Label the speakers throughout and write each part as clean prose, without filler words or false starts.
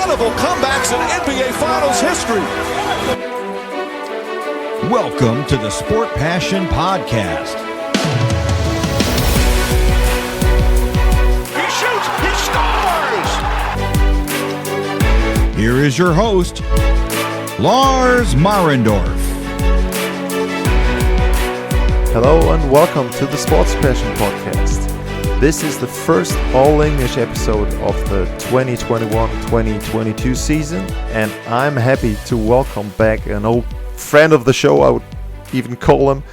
Speaker 1: incredible comebacks in NBA Finals history.
Speaker 2: Welcome to the Sport Passion Podcast.
Speaker 1: He shoots, he scores!
Speaker 2: Here is your host, Lars Marendorf.
Speaker 3: Hello and welcome to the Sports Passion Podcast. This is the first all-English episode of the 2021-2022 season, and I'm happy to welcome back an old friend of the show, I would even call him.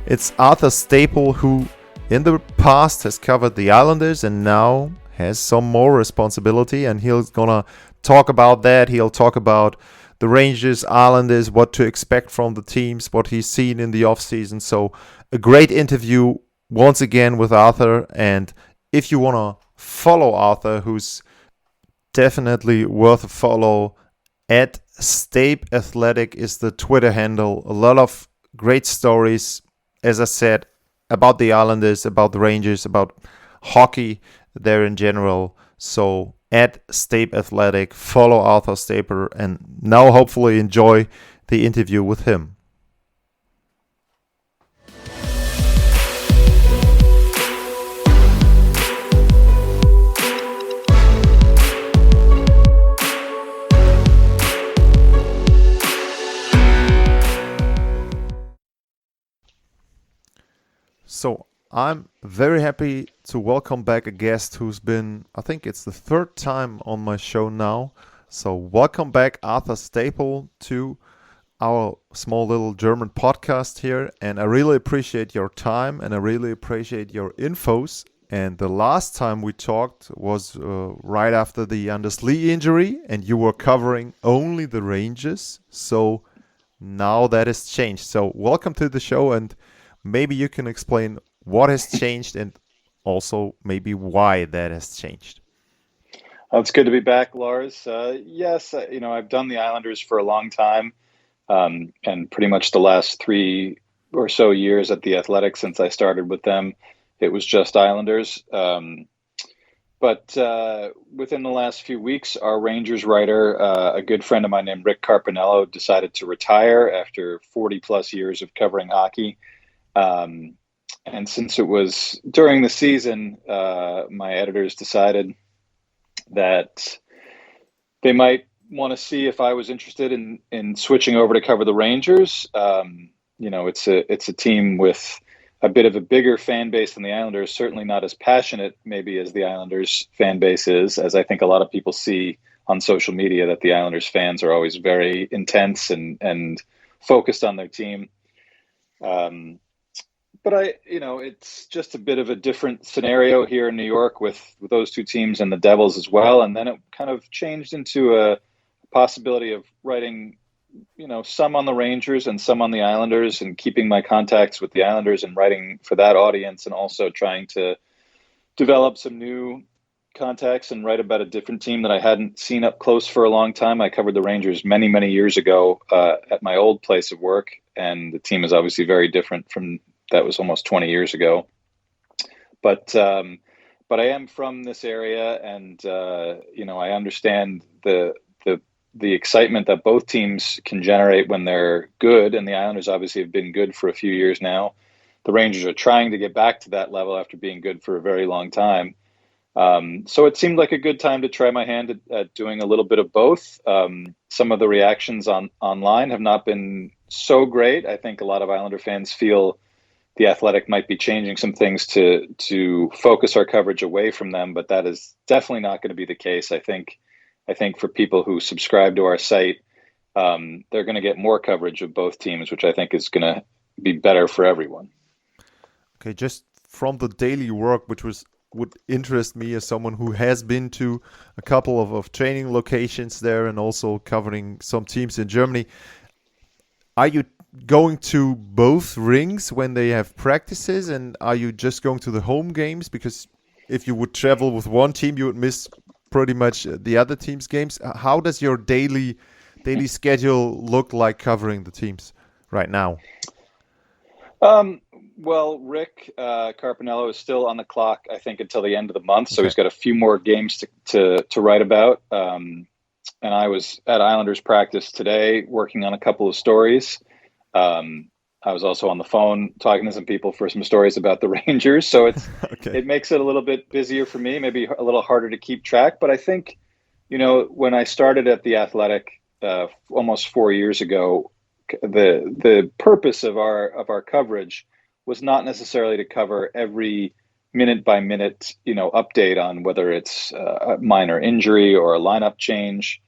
Speaker 3: It's Arthur Staple, who in the past has covered the Islanders and now has some more responsibility, and he's gonna talk about that. He'll talk about the Rangers, Islanders, what to expect from the teams, what he's seen in the offseason. So a great interview once again with Arthur. And if you want to follow Arthur, who's definitely worth a follow, at Stape Athletic is the Twitter handle. A lot of great stories, as I said, about the Islanders, about the Rangers, about hockey there in general. So at Stape Athletic, follow Arthur Staper, and now hopefully enjoy the interview with him. So I'm very happy to welcome back a guest who's been, I think it's the third time on my show now. So welcome back, Arthur Staple, to our small little German podcast here. And I really appreciate your time and I really appreciate your infos. And the last time we talked was right after the Anders Lee injury, and you were covering only the Rangers. So now that has changed. So welcome to the show, and maybe you can explain what has changed and also maybe why that has changed.
Speaker 4: Well, it's good to be back, Lars. Yes, I've done the Islanders for a long time, and pretty much the last 3 or so years at the Athletic since I started with them, it was just Islanders. But within the last few weeks, our Rangers writer, a good friend of mine named Rick Carpinello, decided to retire after 40 plus years of covering hockey. And since it was during the season, my editors decided that they might want to see if I was interested in switching over to cover the Rangers. It's a team with a bit of a bigger fan base than the Islanders, certainly not as passionate maybe as the Islanders fan base is, as I think a lot of people see on social media that the Islanders fans are always very intense and focused on their team. But it's just a bit of a different scenario here in New York with those two teams and the Devils as well. And then it kind of changed into a possibility of writing, some on the Rangers and some on the Islanders, and keeping my contacts with the Islanders and writing for that audience, and also trying to develop some new contacts and write about a different team that I hadn't seen up close for a long time. I covered the Rangers many, many years ago at my old place of work, and the team is obviously very different from that was almost 20 years ago. But I am from this area, and I understand the excitement that both teams can generate when they're good, and the Islanders obviously have been good for a few years now. The Rangers are trying to get back to that level after being good for a very long time. So it seemed like a good time to try my hand at doing a little bit of both. Some of the reactions online have not been so great. I think a lot of Islander fans feel the Athletic might be changing some things to focus our coverage away from them, but that is definitely not going to be the case. I think for people who subscribe to our site, they're going to get more coverage of both teams, which I think is going to be better for everyone.
Speaker 3: Okay, just from the daily work, which would interest me as someone who has been to a couple of training locations there and also covering some teams in Germany. Are you going to both rinks when they have practices, and are you just going to the home games? Because if you would travel with one team, you would miss pretty much the other team's games. How does your daily schedule look like covering the teams right now?
Speaker 4: Well, Rick Carpinello is still on the clock, I think, until the end of the month. So he's got a few more games to write about. I was at Islanders practice today working on a couple of stories. I was also on the phone talking to some people for some stories about the Rangers. So
Speaker 3: Okay.
Speaker 4: it makes it a little bit busier for me, maybe a little harder to keep track. But I think, when I started at the Athletic almost 4 years ago, the purpose of our coverage was not necessarily to cover every minute by minute, update on whether it's a minor injury or a lineup change,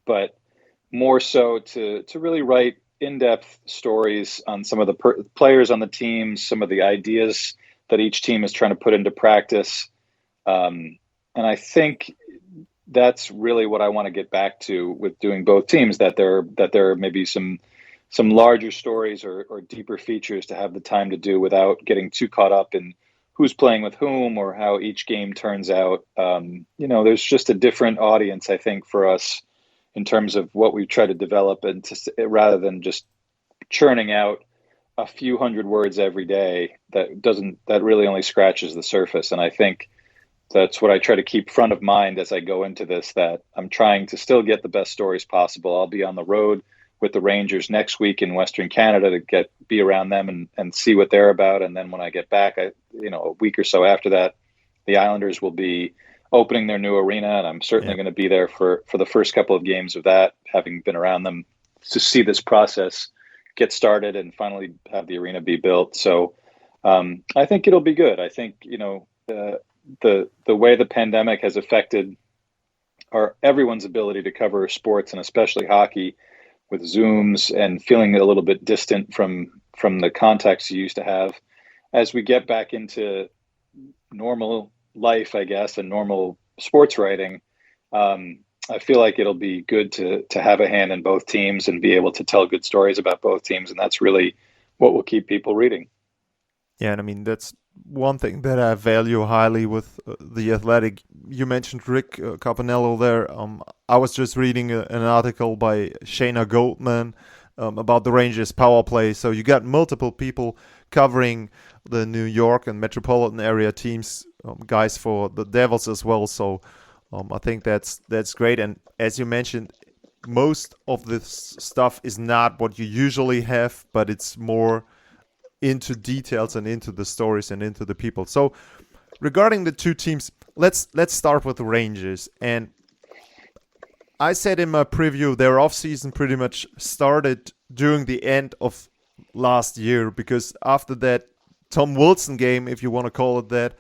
Speaker 4: but more so to really write in-depth stories on some of the players on the team, some of the ideas that each team is trying to put into practice, and I think that's really what I want to get back to with doing both teams. That there may be some larger stories or deeper features to have the time to do without getting too caught up in who's playing with whom or how each game turns out. There's just a different audience, I think, for us in terms of what we try to develop, and rather than just churning out a few hundred words every day, that really only scratches the surface. And I think that's what I try to keep front of mind as I go into this, that I'm trying to still get the best stories possible. I'll be on the road with the Rangers next week in Western Canada to be around them and see what they're about. And then when I get back, a week or so after that, the Islanders will be opening their new arena, and I'm certainly going to be there for the first couple of games of that, having been around them to see this process get started and finally have the arena be built. So I think it'll be good. I think, the way the pandemic has affected everyone's ability to cover sports, and especially hockey, with Zooms and feeling a little bit distant from the contacts you used to have. As we get back into normal life, I guess, and normal sports writing, I feel like it'll be good to have a hand in both teams and be able to tell good stories about both teams, and that's really what will keep people reading.
Speaker 3: Yeah, and I mean, that's one thing that I value highly with the Athletic. You mentioned Rick Capanello there. I was just reading an article by Shayna Goldman about the Rangers power play. So you got multiple people covering the New York and metropolitan area teams, guys for the Devils as well. So I think that's great. And as you mentioned, most of this stuff is not what you usually have, but it's more into details and into the stories and into the people. So regarding the two teams, let's start with the Rangers. And I said in my preview, their offseason pretty much started during the end of last year, because after that Tom Wilson game, if you want to call it that,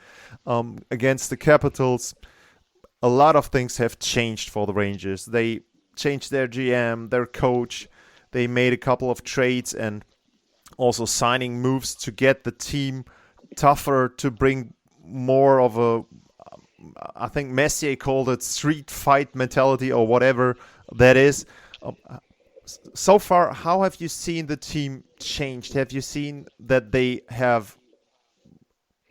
Speaker 3: against the Capitals, a lot of things have changed for the Rangers. They changed their GM, their coach. They made a couple of trades and also signing moves to get the team tougher, to bring more of a, I think Messier called it street fight mentality or whatever that is. So far, how have you seen the team changed? Have you seen that they have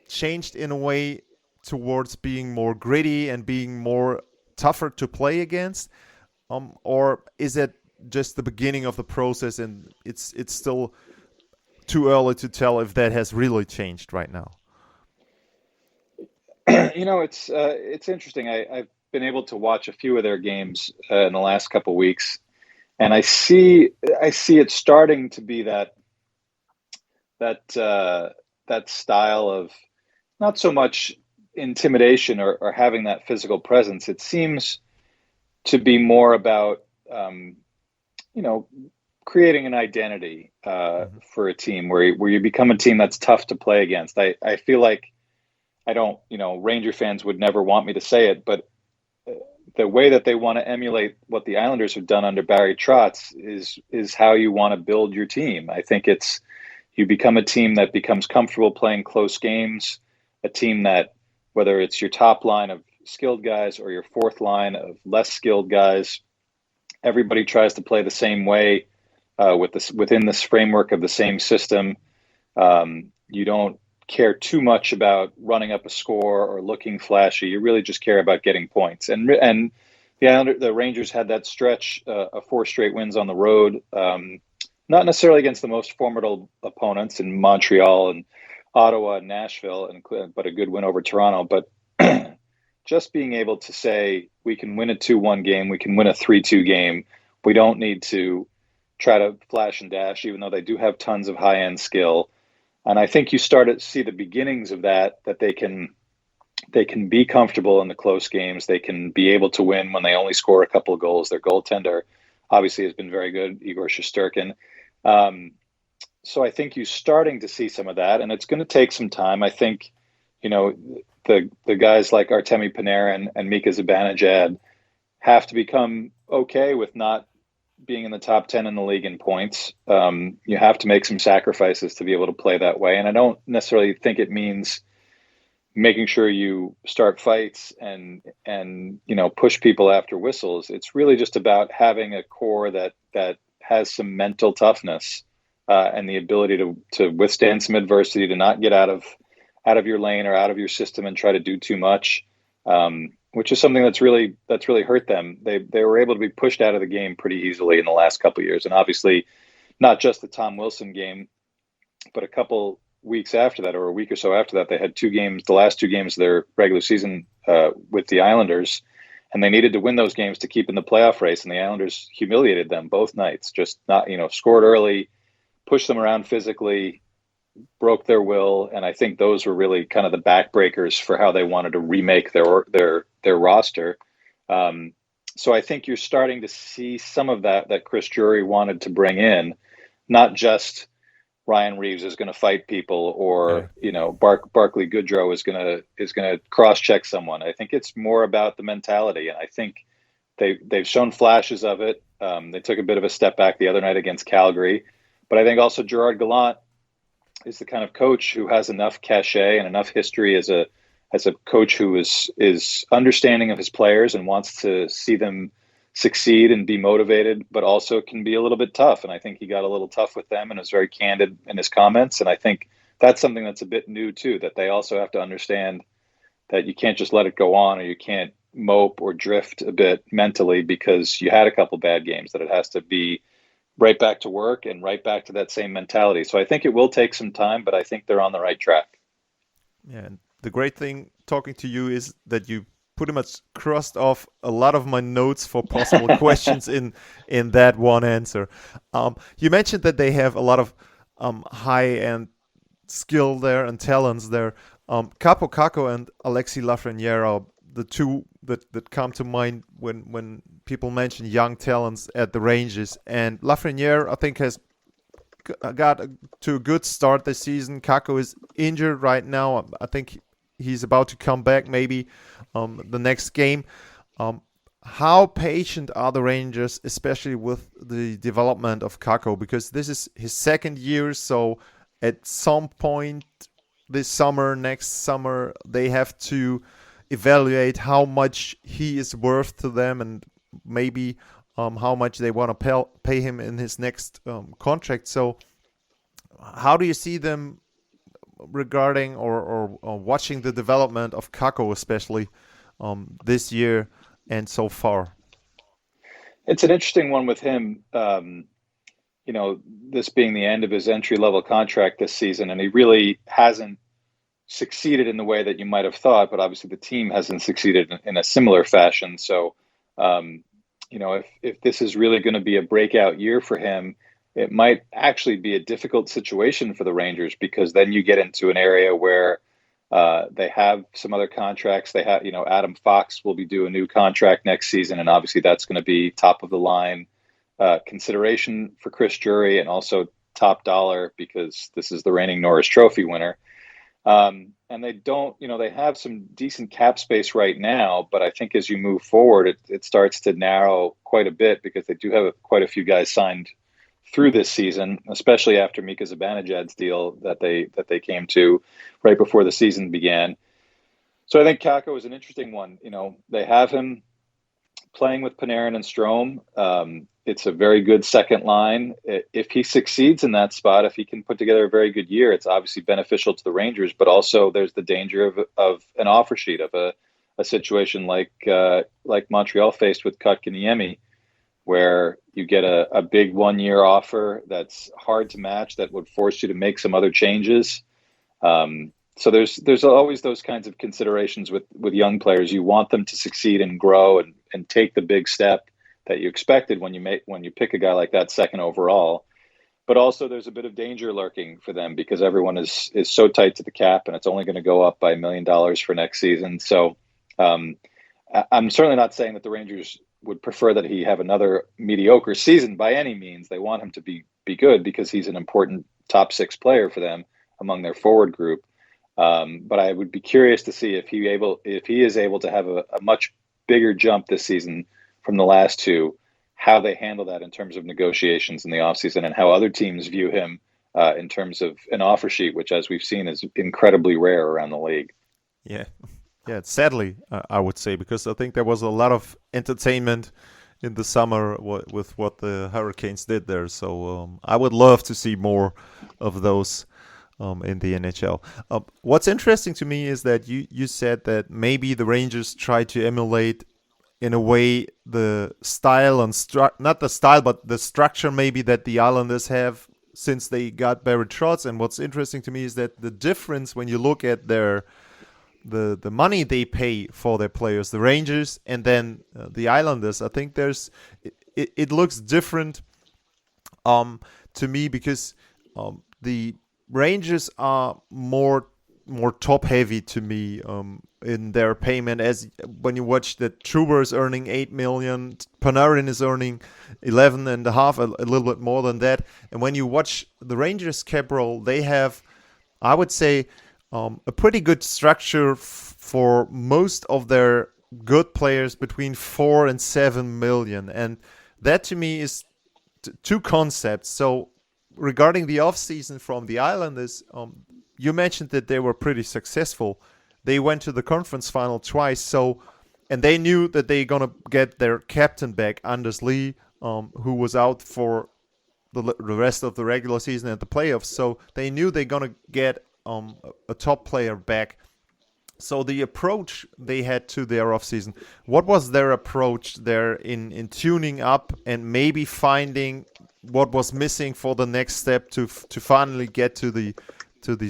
Speaker 3: changed in a way towards being more gritty and being more tougher to play against? Or is it just the beginning of the process and it's still too early to tell if that has really changed right now?
Speaker 4: It's interesting. I've been able to watch a few of their games in the last couple of weeks, and I see it starting to be that style of not so much intimidation or having that physical presence. It seems to be more about creating an identity for a team where you become a team that's tough to play against. I feel like Ranger fans would never want me to say it, but the way that they want to emulate what the Islanders have done under Barry Trotz is how you want to build your team. I think you become a team that becomes comfortable playing close games, a team that, whether it's your top line of skilled guys or your fourth line of less skilled guys, everybody tries to play the same way. Within this framework of the same system. You don't care too much about running up a score or looking flashy. You really just care about getting points. And the Rangers had that stretch of 4 straight wins on the road, not necessarily against the most formidable opponents in Montreal and Ottawa and Nashville, but a good win over Toronto. But just being able to say we can win a 2-1 game, we can win a 3-2 game. We don't need to try to flash and dash, even though they do have tons of high-end skill. And I think you start to see the beginnings of that they can be comfortable in the close games. They can be able to win when they only score a couple of goals. Their goaltender obviously has been very good, Igor Shesterkin. So I think you're starting to see some of that, and it's going to take some time. I think, the guys like Artemi Panarin and Mika Zibanejad have to become okay with not being in the top 10 in the league in points. You have to make some sacrifices to be able to play that way. And I don't necessarily think it means making sure you start fights and push people after whistles. It's really just about having a core that has some mental toughness and the ability to withstand some adversity, to not get out of your lane or out of your system and try to do too much, which is something that's really hurt them. They were able to be pushed out of the game pretty easily in the last couple of years, and obviously not just the Tom Wilson game, but a couple weeks after that, or a week or so after that, they had the last 2 games of their regular season with the Islanders, and they needed to win those games to keep in the playoff race, and the Islanders humiliated them both nights. Just not, scored early, pushed them around physically, broke their will, and I think those were really kind of the backbreakers for how they wanted to remake their roster. So I think you're starting to see some of that Chris Drury wanted to bring in, not just Ryan Reeves is going to fight people, or Barclay Goodrow is going to cross check someone. I think it's more about the mentality, and I think they've shown flashes of it. They took a bit of a step back the other night against Calgary, but I think also Gerard Gallant is the kind of coach who has enough cachet and enough history as a coach who is understanding of his players and wants to see them succeed and be motivated, but also can be a little bit tough. And I think he got a little tough with them and was very candid in his comments. And I think that's something that's a bit new too, that they also have to understand that you can't just let it go on, or you can't mope or drift a bit mentally because you had a couple bad games, that it has to be right back to work and right back to that same mentality. So I think it will take some time, but I think they're on the right track.
Speaker 3: Yeah, and the great thing talking to you is that you pretty much crossed off a lot of my notes for possible questions in that one answer. You mentioned that they have a lot of high-end skill there and talents there. Kaapo Kakko and Alexis Lafreniere are the two that come to mind when people mention young talents at the Rangers. And Lafreniere, I think, has got to a good start this season. Kakko is injured right now. I think he's about to come back maybe the next game. How patient are the Rangers, especially with the development of Kakko? Because this is his second year, so at some point this summer, next summer, they have to evaluate how much he is worth to them, and maybe how much they want to pay him in his next contract. So how do you see them regarding or watching the development of Kakko, especially this year and so far?
Speaker 4: It's an interesting one with him. This being the end of his entry-level contract this season, and he really hasn't succeeded in the way that you might have thought, but obviously the team hasn't succeeded in a similar fashion. So, if this is really going to be a breakout year for him, it might actually be a difficult situation for the Rangers, because then you get into an area where they have some other contracts. They have, Adam Fox will be due a new contract next season, and obviously that's going to be top of the line consideration for Chris Drury, and also top dollar because this is the reigning Norris Trophy winner. And they don't, they have some decent cap space right now, but I think as you move forward, it starts to narrow quite a bit, because they do have quite a few guys signed through this season, especially after Mika Zibanejad's deal that they came to right before the season began. So I think Kakko is an interesting one. They have him playing with Panarin and Strome. It's a very good second line. If he succeeds in that spot, if he can put together a very good year, it's obviously beneficial to the Rangers, but also there's the danger of an offer sheet, of a situation like Montreal faced with Kotkaniemi, where you get a big 1-year offer that's hard to match, that would force you to make some other changes. So there's always those kinds of considerations with young players. You want them to succeed and grow and take the big step that you expected when you pick a guy like that second overall. But also there's a bit of danger lurking for them because everyone is so tight to the cap, and it's only going to go up by $1 million for next season. So I'm certainly not saying that the Rangers would prefer that he have another mediocre season by any means. They want him to be good because he's an important top 6 player for them among their forward group. But I would be curious to see if he is able to have a much bigger jump this season from the last two, how they handle that in terms of negotiations in the offseason and how other teams view him in terms of an offer sheet, which, as we've seen, is incredibly rare around the league.
Speaker 3: Yeah. Yeah, sadly, I would say, because I think there was a lot of entertainment in the summer with what the Hurricanes did there. So I would love to see more of those in the NHL. What's interesting to me is that you said that maybe the Rangers try to emulate, in a way, the style and not the style, but the structure maybe that the Islanders have since they got Barry Trotz. And what's interesting to me is that the difference when you look at the money they pay for their players, the Rangers and then the Islanders, I think it looks different to me, because the Rangers are more top heavy to me in their payment. As when you watch that Trouba is earning $8 million, Panarin is earning 11.5, a little bit more than that. And when you watch the Rangers cap roll, they have, I would say, a pretty good structure for most of their good players between 4 and 7 million. And that to me is two concepts. So regarding the offseason from the Islanders, you mentioned that they were pretty successful. They went to the conference final twice, and they knew that they're going to get their captain back, Anders Lee, who was out for the rest of the regular season and the playoffs. So they knew they're going to get a top player back. So the approach they had to their offseason, what was their approach there in tuning up and maybe finding what was missing for the next step to finally get to the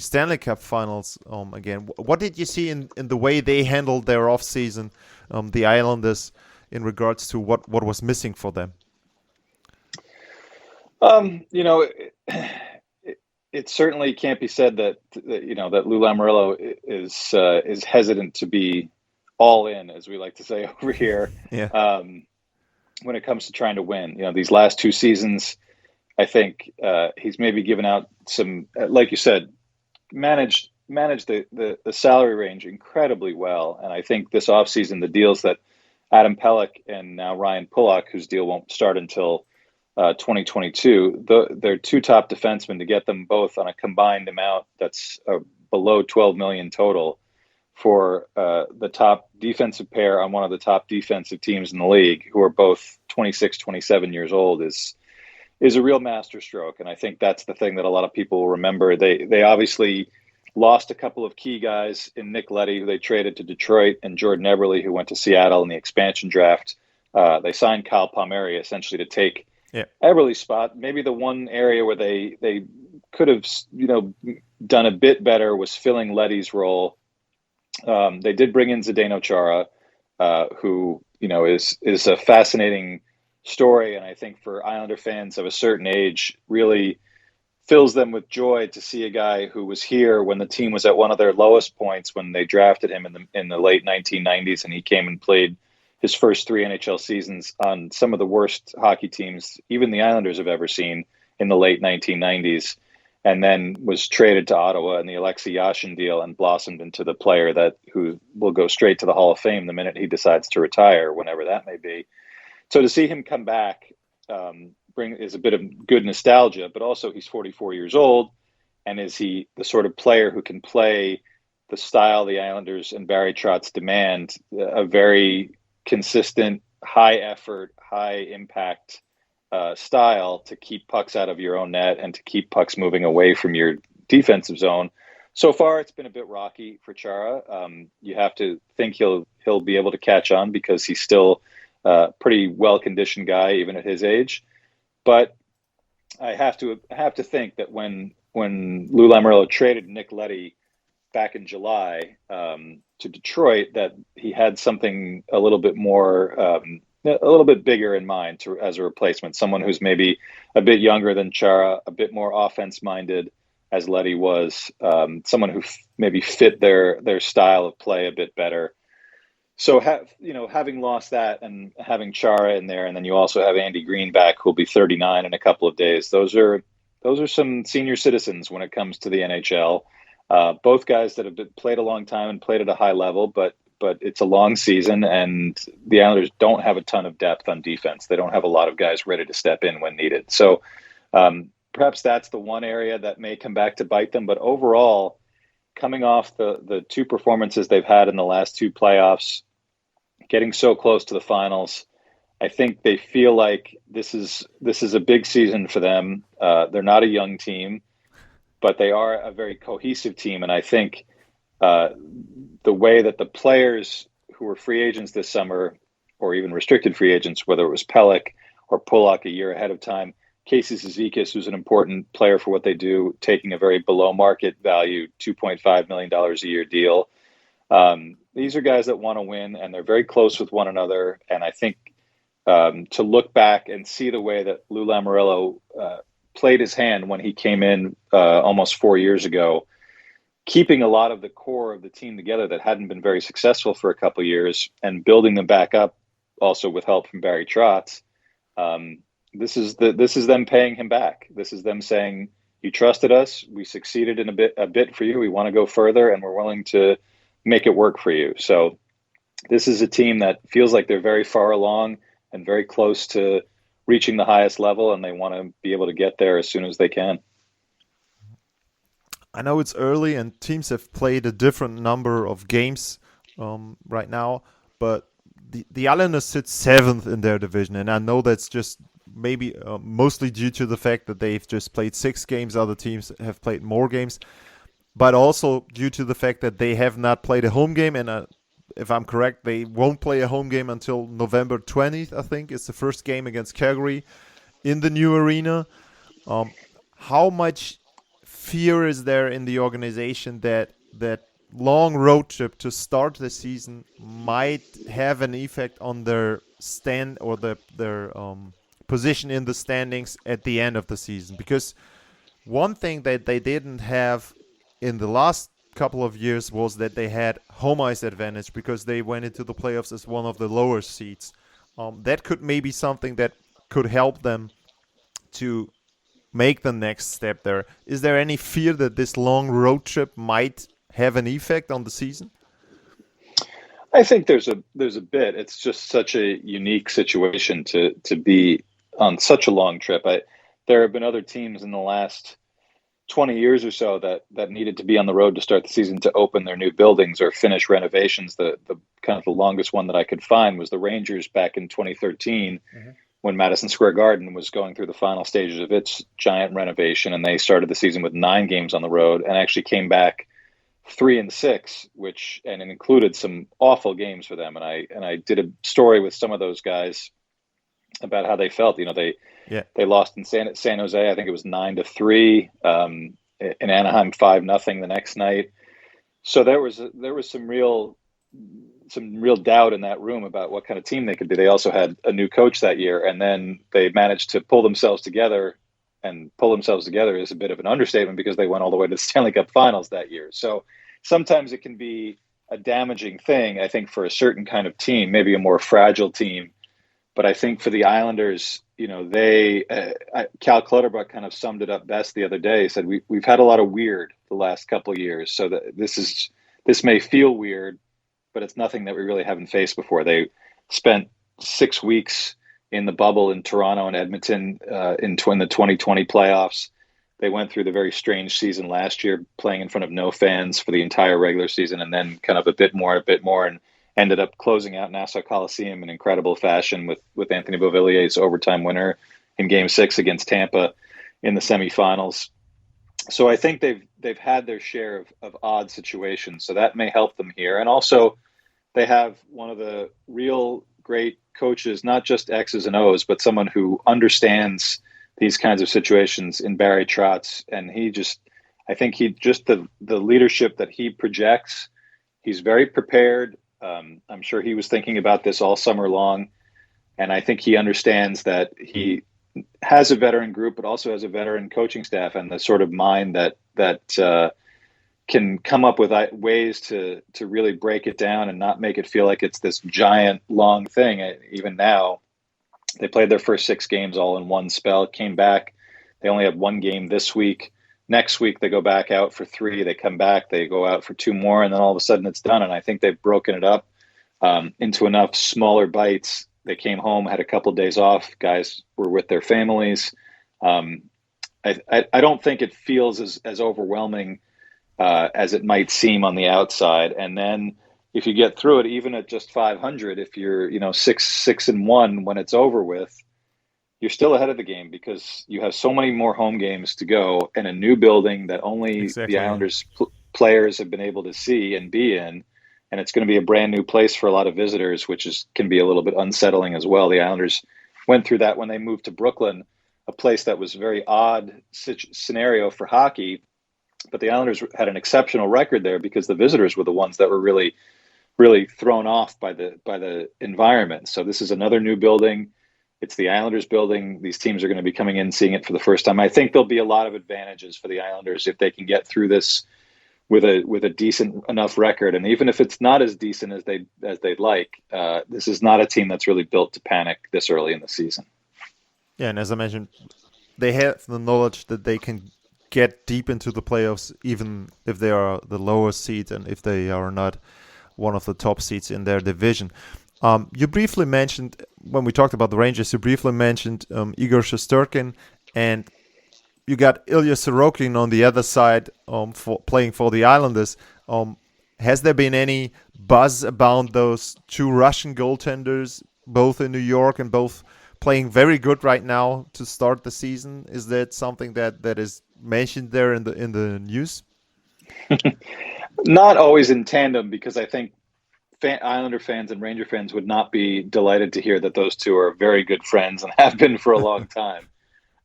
Speaker 3: Stanley Cup Finals again? What did you see in the way they handled their offseason, the Islanders, in regards to what was missing for them?
Speaker 4: It certainly can't be said that Lou Lamoriello is hesitant to be all in, as we like to say over here.
Speaker 3: Yeah.
Speaker 4: When it comes to trying to win, these last 2 seasons, I think he's maybe given out some, like you said, managed the salary range incredibly well. And I think this offseason, the deals that Adam Pelech and now Ryan Pulock, whose deal won't start until 2022, they're 2 top defensemen, to get them both on a combined amount that's below 12 million total for the top defensive pair on one of the top defensive teams in the league, who are both 26, 27 years old, is a real masterstroke. And I think that's the thing that a lot of people will remember. They obviously lost a couple of key guys in Nick Leddy, who they traded to Detroit, and Jordan Eberle, who went to Seattle in the expansion draft. They signed Kyle Palmieri essentially to take Eberle's spot. Maybe the one area where they could have done a bit better was filling Leddy's role. They did bring in Zdeno Chara, who is a fascinating story, and I think for Islander fans of a certain age, really fills them with joy to see a guy who was here when the team was at one of their lowest points when they drafted him in the late 1990s, and he came and played his first 3 NHL seasons on some of the worst hockey teams even the Islanders have ever seen in the late 1990s, and then was traded to Ottawa in the Alexei Yashin deal and blossomed into the player who will go straight to the Hall of Fame the minute he decides to retire, whenever that may be. So to see him come back is a bit of good nostalgia, but also he's 44 years old, and is he the sort of player who can play the style the Islanders and Barry Trotz demand, a very consistent, high effort, high impact style to keep pucks out of your own net and to keep pucks moving away from your defensive zone. So far, it's been a bit rocky for Chara. You have to think he'll be able to catch on, because he's still a pretty well-conditioned guy, even at his age. But I have to think that when Lou Lamoriello traded Nick Leddy back in July to Detroit that he had something a little bit more, a little bit bigger in mind as a replacement. Someone who's maybe a bit younger than Chara, a bit more offense-minded, as Letty was. Someone who maybe fit their style of play a bit better. So having lost that and having Chara in there, and then you also have Andy Green back, who'll be 39 in a couple of days. Those are some senior citizens when it comes to the NHL. Both guys that have played a long time and played at a high level, but it's a long season, and the Islanders don't have a ton of depth on defense. They don't have a lot of guys ready to step in when needed. So perhaps that's the one area that may come back to bite them. But overall, coming off the two performances they've had in the last two playoffs, getting so close to the finals, I think they feel like this is a big season for them. They're not a young team, but they are a very cohesive team. And I think the way that the players who were free agents this summer, or even restricted free agents, whether it was Pelech or Pulock a year ahead of time, Casey Zizekas, who's an important player for what they do, taking a very below market value, $2.5 million a year deal. These are guys that want to win, and they're very close with one another. And I think to look back and see the way that Lou Lamoriello played his hand when he came in almost 4 years ago, keeping a lot of the core of the team together that hadn't been very successful for a couple of years and building them back up, also with help from Barry Trotz. This is them paying him back. This is them saying, you trusted us. We succeeded in a bit for you. We want to go further, and we're willing to make it work for you. So this is a team that feels like they're very far along and very close to reaching the highest level, and they want to be able to get there as soon as they can.
Speaker 3: I know it's early and teams have played a different number of games right now, but the Islanders sit 7th in their division, and I know that's just maybe mostly due to the fact that they've just played 6 games. Other teams have played more games, but also due to the fact that they have not played a home game, and if I'm correct, they won't play a home game until November 20th, I think. It's the first game against Calgary in the new arena. How much fear is there in the organization that long road trip to start the season might have an effect on their stand or their position in the standings at the end of the season? Because one thing that they didn't have in the last couple of years was that they had home ice advantage because they went into the playoffs as one of the lower seeds. That could maybe something that could help them to make the next step there. Is there any fear that this long road trip might have an effect on the season?
Speaker 4: I think there's a bit. It's just such a unique situation to be on such a long trip. There have been other teams in the last 20 years or so that needed to be on the road to start the season to open their new buildings or finish renovations. The kind of the longest one that I could find was the Rangers back in 2013, when Madison Square Garden was going through the final stages of its giant renovation, and they started the season with 9 games on the road and actually came back 3-6, and it included some awful games for them. And I did a story with some of those guys about how they felt. They lost in San Jose. I think it was 9-3. In Anaheim, 5-0 the next night. So there was some real doubt in that room about what kind of team they could be. They also had a new coach that year, and then they managed to pull themselves together. And pull themselves together is a bit of an understatement because they went all the way to the Stanley Cup Finals that year. So sometimes it can be a damaging thing, I think, for a certain kind of team, maybe a more fragile team. But I think for the Islanders, Cal Clutterbuck kind of summed it up best the other day. He said, we've had a lot of weird the last couple of years. So that this may feel weird, but it's nothing that we really haven't faced before. They spent 6 weeks in the bubble in Toronto and Edmonton in the 2020 playoffs. They went through the very strange season last year, playing in front of no fans for the entire regular season, and then kind of a bit more, and ended up closing out Nassau Coliseum in incredible fashion with Anthony Beauvillier's overtime winner in Game 6 against Tampa in the semifinals. So I think they've had their share of odd situations, so that may help them here. And also, they have one of the real great coaches, not just X's and O's, but someone who understands these kinds of situations in Barry Trotz. And I think he just the leadership that he projects. He's very prepared. I'm sure he was thinking about this all summer long, and I think he understands that he has a veteran group, but also has a veteran coaching staff and the sort of mind that can come up with ways to really break it down and not make it feel like it's this giant long thing. Even now, they played their first 6 games all in one spell, came back. They only have 1 game this week. Next week, they go back out for 3. They come back, they go out for 2 more, and then all of a sudden it's done. And I think they've broken it up into enough smaller bites. They came home, had a couple of days off. Guys were with their families. I don't think it feels as overwhelming as it might seem on the outside. And then if you get through it, even at just 500, if you're 6-1 when it's over with, you're still ahead of the game because you have so many more home games to go in a new building that only the Islanders players have been able to see and be in. And it's going to be a brand new place for a lot of visitors, which can be a little bit unsettling as well. The Islanders went through that when they moved to Brooklyn, a place that was a very odd scenario for hockey. But the Islanders had an exceptional record there because the visitors were the ones that were really, really thrown off by the environment. So this is another new building. It's the Islanders building. These teams are going to be coming in, seeing it for the first time. I think there'll be a lot of advantages for the Islanders if they can get through this with a decent enough record. And even if it's not as decent as they'd like, this is not a team that's really built to panic this early in the season.
Speaker 3: Yeah, and as I mentioned, they have the knowledge that they can get deep into the playoffs, even if they are the lowest seed and if they are not one of the top seeds in their division. You briefly mentioned, when we talked about the Rangers, you briefly mentioned Igor Shesterkin, and you got Ilya Sorokin on the other side for playing for the Islanders. Has there been any buzz about those 2 Russian goaltenders, both in New York and both playing very good right now to start the season? Is that something that is mentioned there in the news?
Speaker 4: Not always in tandem, because I think Islander fans and Ranger fans would not be delighted to hear that those 2 are very good friends and have been for a long time.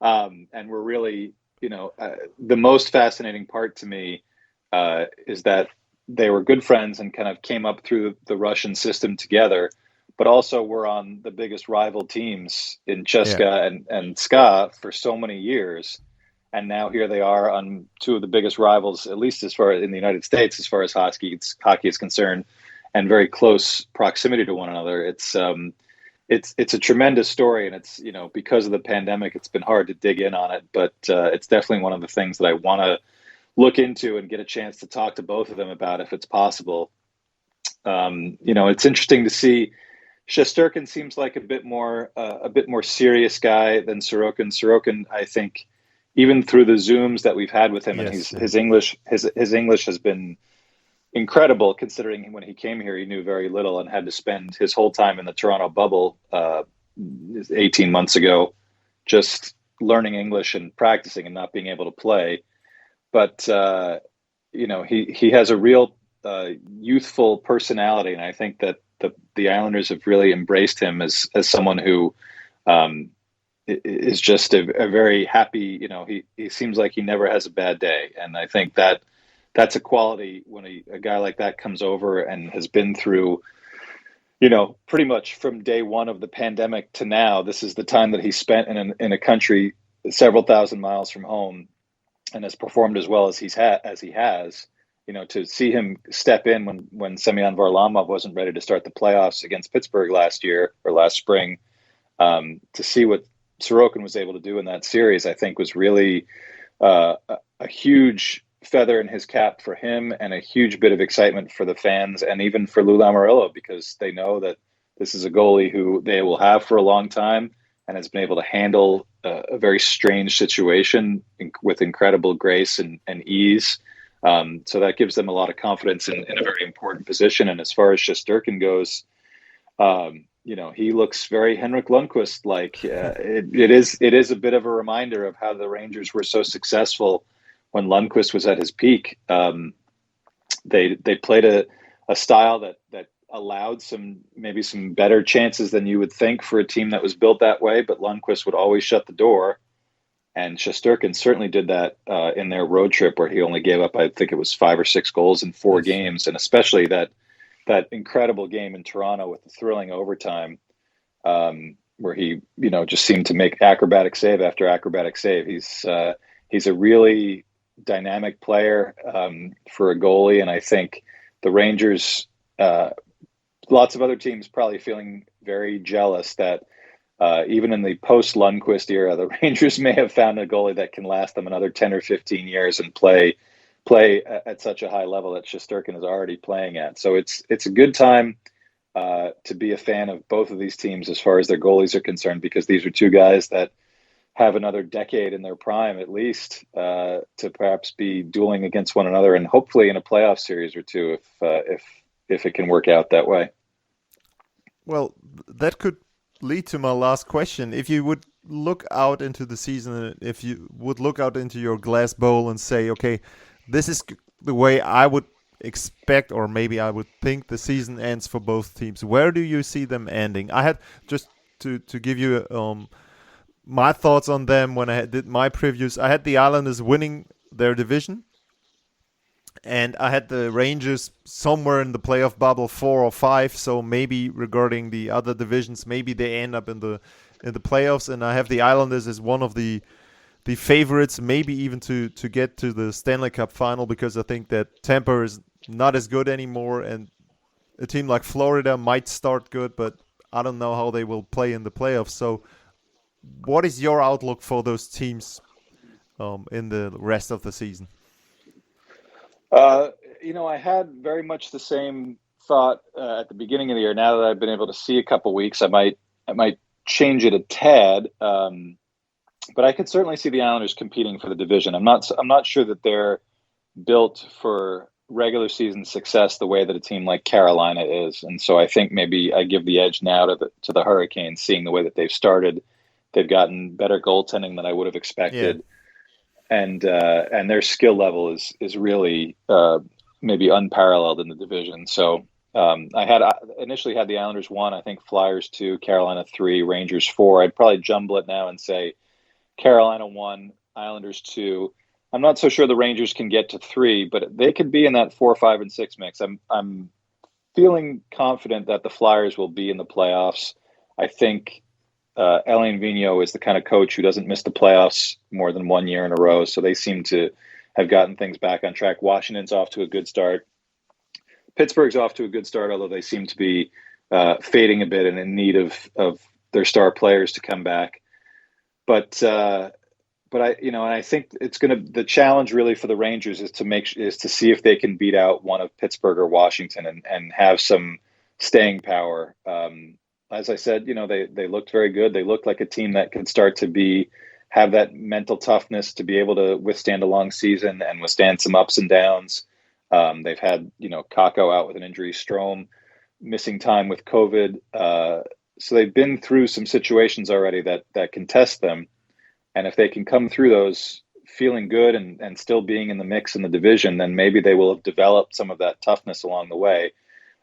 Speaker 4: And we're really, the most fascinating part to me is that they were good friends and kind of came up through the Russian system together, but also were on the biggest rival teams in CSKA and SKA for so many years. And now here they are on 2 of the biggest rivals, at least as far as in the United States, as far as hockey is concerned, and very close proximity to one another. It's a tremendous story, and it's, because of the pandemic, it's been hard to dig in on it, but it's definitely one of the things that I want to look into and get a chance to talk to both of them about if it's possible. It's interesting to see. Shesterkin seems like a bit more serious guy than Sorokin. Sorokin, I think, even through the Zooms that we've had with him, and his English has been incredible, considering when he came here, he knew very little and had to spend his whole time in the Toronto bubble 18 months ago, just learning English and practicing and not being able to play. But, he has a real youthful personality. And I think that the Islanders have really embraced him as someone who is just a very happy, he seems like he never has a bad day. And I think that's a quality when a guy like that comes over and has been through, pretty much from day one of the pandemic to now. This is the time that he spent in a country several thousand miles from home and has performed as well as he has. To see him step in when Semyon Varlamov wasn't ready to start the playoffs against Pittsburgh last year or last spring, to see what Sorokin was able to do in that series, I think was really a huge feather in his cap for him and a huge bit of excitement for the fans and even for Lou Lamoriello, because they know that this is a goalie who they will have for a long time and has been able to handle a very strange situation with incredible grace and ease. So that gives them a lot of confidence in a very important position. And as far as Shesterkin goes, he looks very Henrik Lundqvist like. It is a bit of a reminder of how the Rangers were so successful when Lundqvist was at his peak. They played a style that allowed some better chances than you would think for a team that was built that way, but Lundqvist would always shut the door. And Shesterkin certainly did that in their road trip, where he only gave up, I think it was 5 or 6 goals in 4 games, and especially that incredible game in Toronto with the thrilling overtime, where he just seemed to make acrobatic save after acrobatic save. He's a really dynamic player for a goalie, and I think the Rangers, lots of other teams probably feeling very jealous that even in the post-Lundqvist era, the Rangers may have found a goalie that can last them another 10 or 15 years and play at such a high level that Shesterkin is already playing at. So it's a good time to be a fan of both of these teams as far as their goalies are concerned, because these are two guys that have another decade in their prime at least to perhaps be dueling against one another, and hopefully in a playoff series or two if it can work out that way.
Speaker 3: Well, that could lead to my last question. If you would look out into the season, if you would look out into your glass bowl and say, okay, this is the way I would expect, or maybe I would think the season ends for both teams, where do you see them ending? I had, just to give you my thoughts on them when I did my previews, I had the Islanders winning their division, and I had the Rangers somewhere in the playoff bubble 4 or 5. So maybe regarding the other divisions, maybe they end up in the playoffs. And I have the Islanders as one of the favorites, maybe even to get to the Stanley Cup final, because I think that Tampa is not as good anymore, and a team like Florida might start good, but I don't know how they will play in the playoffs. So what is your outlook for those teams in the rest of the season?
Speaker 4: I had very much the same thought at the beginning of the year. Now that I've been able to see a couple weeks, I might change it a tad. But I could certainly see the Islanders competing for the division. I'm not sure that they're built for regular season success the way that a team like Carolina is, and so I think maybe I give the edge now to the Hurricanes, seeing the way that they've started. They've gotten better goaltending than I would have expected. Yeah. And their skill level is really maybe unparalleled in the division. So I initially had the Islanders 1, I think Flyers 2, Carolina 3, Rangers 4. I'd probably jumble it now and say Carolina 1, Islanders 2. I'm not so sure the Rangers can get to 3, but they could be in that 4, 5, and 6 mix. I'm feeling confident that the Flyers will be in the playoffs. I think Alain Vigneault is the kind of coach who doesn't miss the playoffs more than 1 year in a row. So they seem to have gotten things back on track. Washington's off to a good start. Pittsburgh's off to a good start, although they seem to be fading a bit and in need of their star players to come back. But I think it's the challenge really for the Rangers is to see if they can beat out one of Pittsburgh or Washington and have some staying power. As I said, they looked very good. They looked like a team that could start to have that mental toughness to be able to withstand a long season and withstand some ups and downs. They've had, Kakko out with an injury, Strome missing time with COVID. So they've been through some situations already that can test them. And if they can come through those feeling good and still being in the mix in the division, then maybe they will have developed some of that toughness along the way.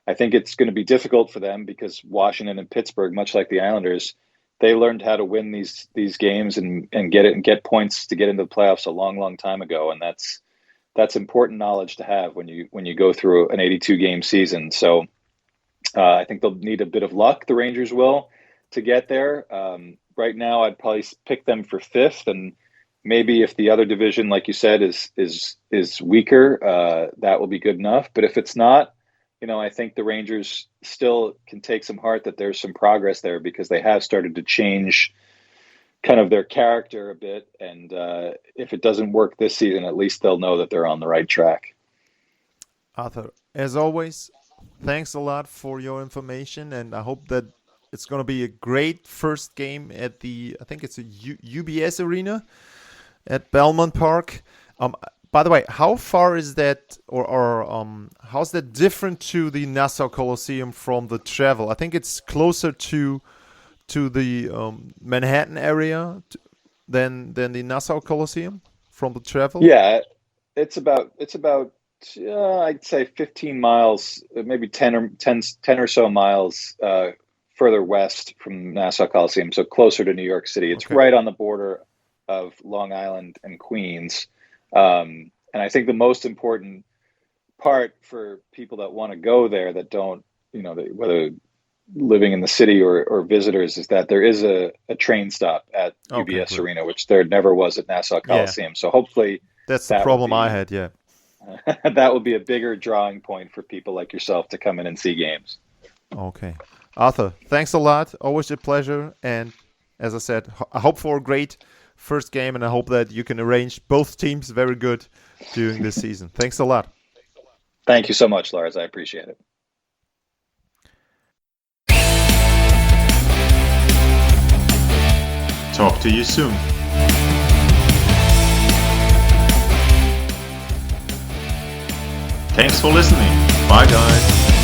Speaker 4: I think it's going to be difficult for them because Washington and Pittsburgh, much like the Islanders, they learned how to win these games and get points to get into the playoffs a long, long time ago. And that's important knowledge to have when you go through an 82 game season. So I think they'll need a bit of luck. The Rangers will to get there. Right now, I'd probably pick them for 5th, and maybe if the other division, like you said, is weaker, that will be good enough. But if it's not, I think the Rangers still can take some heart that there's some progress there because they have started to change kind of their character a bit. And if it doesn't work this season, at least they'll know that they're on the right track.
Speaker 3: Arthur, as always, thanks a lot for your information, and I hope that it's going to be a great first game at I think it's a UBS Arena at Belmont Park. By the way, how far is that, or how's that different to the Nassau Coliseum from the travel? I think it's closer to the Manhattan area than the Nassau Coliseum from the travel.
Speaker 4: Yeah, it's about I'd say 15 miles, maybe 10 or so miles further west from Nassau Coliseum, so closer to New York City. It's right on the border of Long Island and Queens. And I think the most important part for people that want to go there that don't, whether living in the city or visitors, is that there is a train stop at UBS Arena, which there never was at Nassau Coliseum. So hopefully
Speaker 3: that's the problem I had. Yeah.
Speaker 4: That will be a bigger drawing point for people like yourself to come in and see games.
Speaker 3: Okay. Arthur, thanks a lot. Always a pleasure. And as I said, I hope for a great first game, and I hope that you can arrange both teams very good during this season. Thanks a lot.
Speaker 4: Thank you so much, Lars. I appreciate it.
Speaker 3: Talk to you soon. Thanks for listening. Bye, guys.